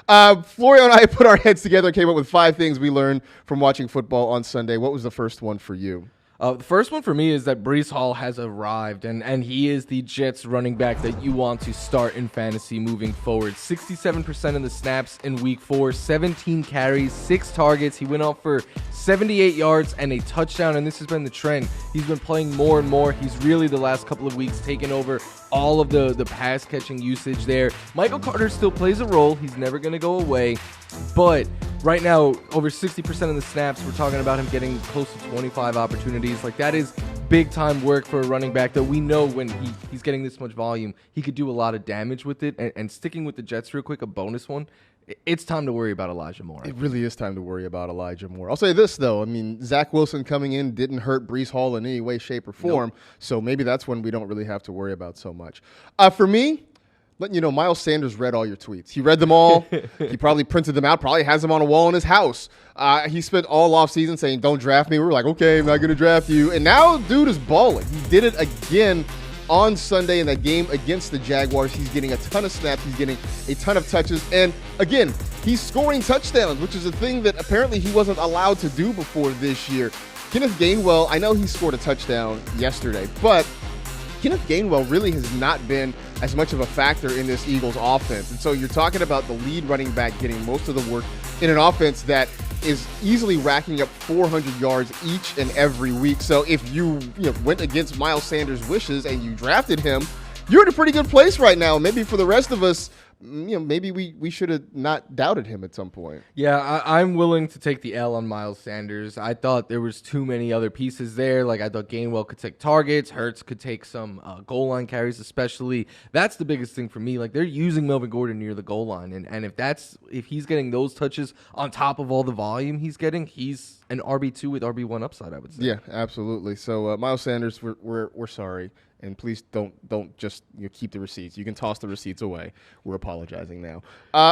Florio and I put our heads together and came up with 5 things we learned from watching football on Sunday. What was the first one for you? The first one for me is that Breece Hall has arrived, and he is the Jets running back that you want to start in fantasy moving forward. 67% of the snaps in week 4, 17 carries, 6 targets. He went off for 78 yards and a touchdown, and this has been the trend. He's been playing more and more. He's really, the last couple of weeks, taken over all of the pass-catching usage there. Michael Carter still plays a role. He's never going to go away, but right now, over 60% of the snaps, we're talking about him getting close to 25 opportunities. Like, that is big-time work for a running back that we know when he's getting this much volume, he could do a lot of damage with it. And sticking with the Jets real quick, a bonus one, it's time to worry about Elijah Moore. It really is time to worry about Elijah Moore. I'll say this, though. I mean, Zach Wilson coming in didn't hurt Breece Hall in any way, shape, or form. Nope. So maybe that's when we don't really have to worry about so much. For me, letting you know, Miles Sanders read all your tweets. He read them all. He probably printed them out, probably has them on a wall in his house. He spent all offseason saying, don't draft me. We were like, okay, I'm not going to draft you. And now dude is balling. He did it again on Sunday in that game against the Jaguars. He's getting a ton of snaps. He's getting a ton of touches. And again, he's scoring touchdowns, which is a thing that apparently he wasn't allowed to do before this year. Kenneth Gainwell, I know he scored a touchdown yesterday, but Kenneth Gainwell really has not been as much of a factor in this Eagles offense. And so you're talking about the lead running back getting most of the work in an offense that is easily racking up 400 yards each and every week. So if you went against Miles Sanders' wishes and you drafted him, you're in a pretty good place right now. Maybe for the rest of us, maybe we should have not doubted him at some point. Yeah, I'm willing to take the L on Miles Sanders. I thought there was too many other pieces there. Like, I thought Gainwell could take targets. Hurts could take some goal line carries, especially. That's the biggest thing for me. Like, they're using Melvin Gordon near the goal line. And if he's getting those touches on top of all the volume he's getting, he's an RB2 with RB1 upside, I would say. Yeah, absolutely. So, Miles Sanders, we're sorry. And please don't just keep the receipts. You can toss the receipts away. We're apologizing now.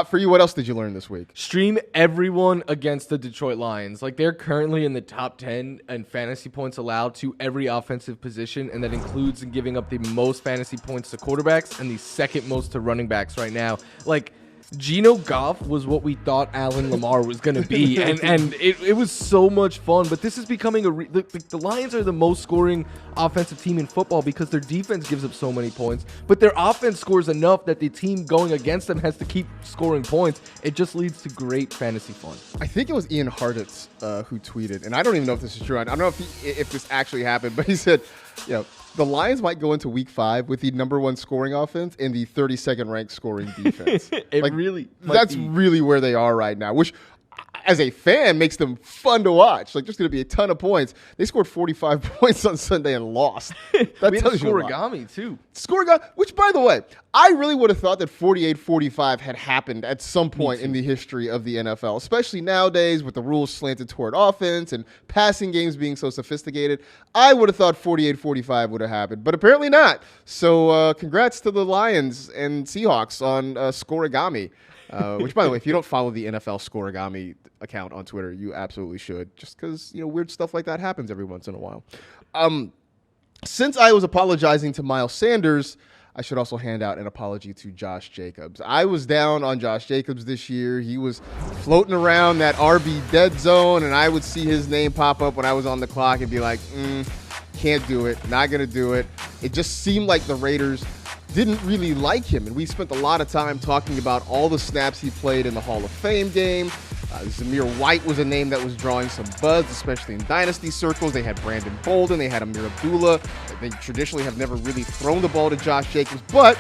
For you, what else did you learn this week? Stream everyone against the Detroit Lions. Like, they're currently in the top 10 in fantasy points allowed to every offensive position, and that includes giving up the most fantasy points to quarterbacks and the second most to running backs right now. Like, Geno Goff was what we thought Allen Lamar was going to be, and it was so much fun. But this is becoming the Lions are the most scoring offensive team in football because their defense gives up so many points, but their offense scores enough that the team going against them has to keep scoring points. It just leads to great fantasy fun. I think it was Ian Hartitz who tweeted, and I don't even know if this is true. I don't know if this actually happened, but he said, the Lions might go into week 5 with the number 1 scoring offense and the 32nd ranked scoring defense. That's really where they are right now, which as a fan makes them fun to watch. Like, there's going to be a ton of points. They scored 45 points on Sunday and lost. That tells you a lot. Scorigami too. Scorigami, which, by the way, I really would have thought that 48-45 had happened at some point in the history of the NFL, especially nowadays with the rules slanted toward offense and passing games being so sophisticated. I would have thought 48-45 would have happened, but apparently not. So congrats to the Lions and Seahawks on Scorigami. Which, by the way, if you don't follow the NFL Scorigami account on Twitter, you absolutely should, just because weird stuff like that happens every once in a while. Since I was apologizing to Miles Sanders, I should also hand out an apology to Josh Jacobs. I was down on Josh Jacobs this year. He was floating around that RB dead zone, and I would see his name pop up when I was on the clock and be like, can't do it, not going to do it. It just seemed like the Raiders didn't really like him, and we spent a lot of time talking about all the snaps he played in the Hall of Fame game. Zamir White was a name that was drawing some buzz, especially in dynasty circles. They had Brandon Bolden, they had Amir Abdullah. They traditionally have never really thrown the ball to Josh Jacobs, but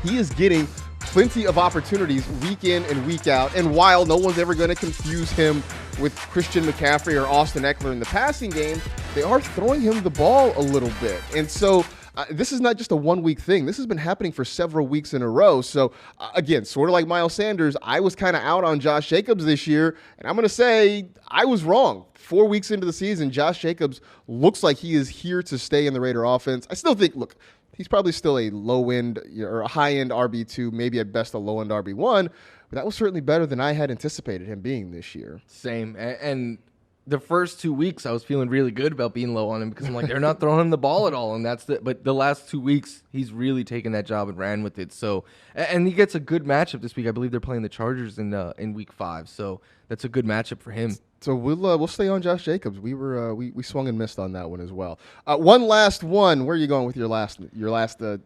he is getting plenty of opportunities week in and week out. And while no one's ever going to confuse him with Christian McCaffrey or Austin Eckler in the passing game, they are throwing him the ball a little bit. And so this is not just a one-week thing. This has been happening for several weeks in a row. So, again, sort of like Miles Sanders, I was kind of out on Josh Jacobs this year, and I'm going to say I was wrong. 4 weeks into the season, Josh Jacobs looks like he is here to stay in the Raider offense. I still think, look, he's probably still a low-end or a high-end RB2, maybe at best a low-end RB1, but that was certainly better than I had anticipated him being this year. Same. And the first 2 weeks I was feeling really good about being low on him because I'm like, they're not throwing him the ball at all. And but the last 2 weeks, he's really taken that job and ran with it. So, and he gets a good matchup this week. I believe they're playing the Chargers in week 5. So that's a good matchup for him. So we'll stay on Josh Jacobs. We swung and missed on that one as well. One last one. Where are you going with your last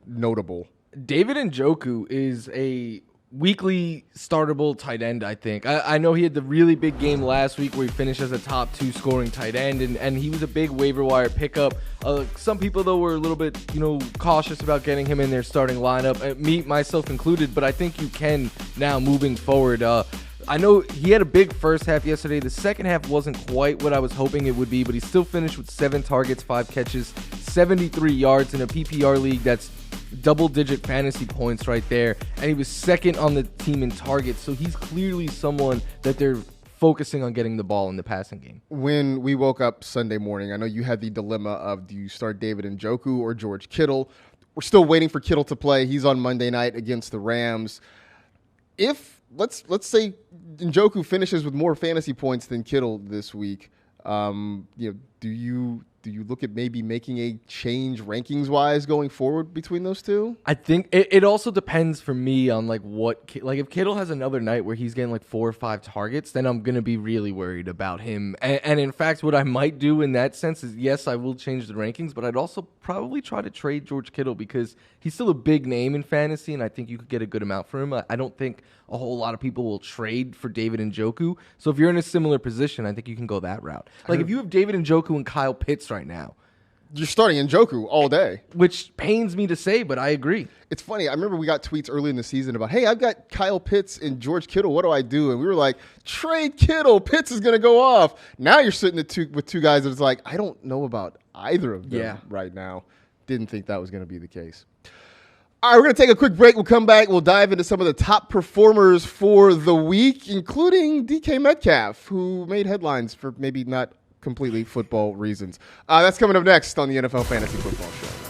notable? David Njoku is a weekly startable tight end, I think. I know he had the really big game last week where he finished as a top 2 scoring tight end, and he was a big waiver wire pickup. Some people, though, were a little bit, cautious about getting him in their starting lineup, me, myself included, but I think you can now moving forward. I know he had a big first half yesterday. The second half wasn't quite what I was hoping it would be, but he still finished with 7 targets, 5 catches, 73 yards in a PPR league that's double-digit fantasy points right there, and he was second on the team in targets, so he's clearly someone that they're focusing on getting the ball in the passing game. When we woke up Sunday morning, I know you had the dilemma of, do you start David Njoku or George Kittle? We're still waiting for Kittle to play. He's on Monday night against the Rams. If let's say Njoku finishes with more fantasy points than Kittle this week, do you look at maybe making a change rankings-wise going forward between those two? I think it also depends for me on if Kittle has another night where he's getting 4 or 5 targets, then I'm going to be really worried about him. And in fact, what I might do in that sense is, yes, I will change the rankings, but I'd also probably try to trade George Kittle because he's still a big name in fantasy, and I think you could get a good amount for him. I don't think a whole lot of people will trade for David Njoku. So if you're in a similar position, I think you can go that route. If you have David Njoku and Kyle Pitts right now, you're starting Njoku all day. Which pains me to say, but I agree. It's funny. I remember we got tweets early in the season about, hey, I've got Kyle Pitts and George Kittle. What do I do? And we were like, trade Kittle. Pitts is going to go off. Now you're sitting with two guys that it's like, I don't know about either of them right now. Didn't think that was going to be the case. All right, we're going to take a quick break. We'll come back. We'll dive into some of the top performers for the week, including DK Metcalf, who made headlines for maybe not completely football reasons. That's coming up next on the NFL Fantasy Football Show.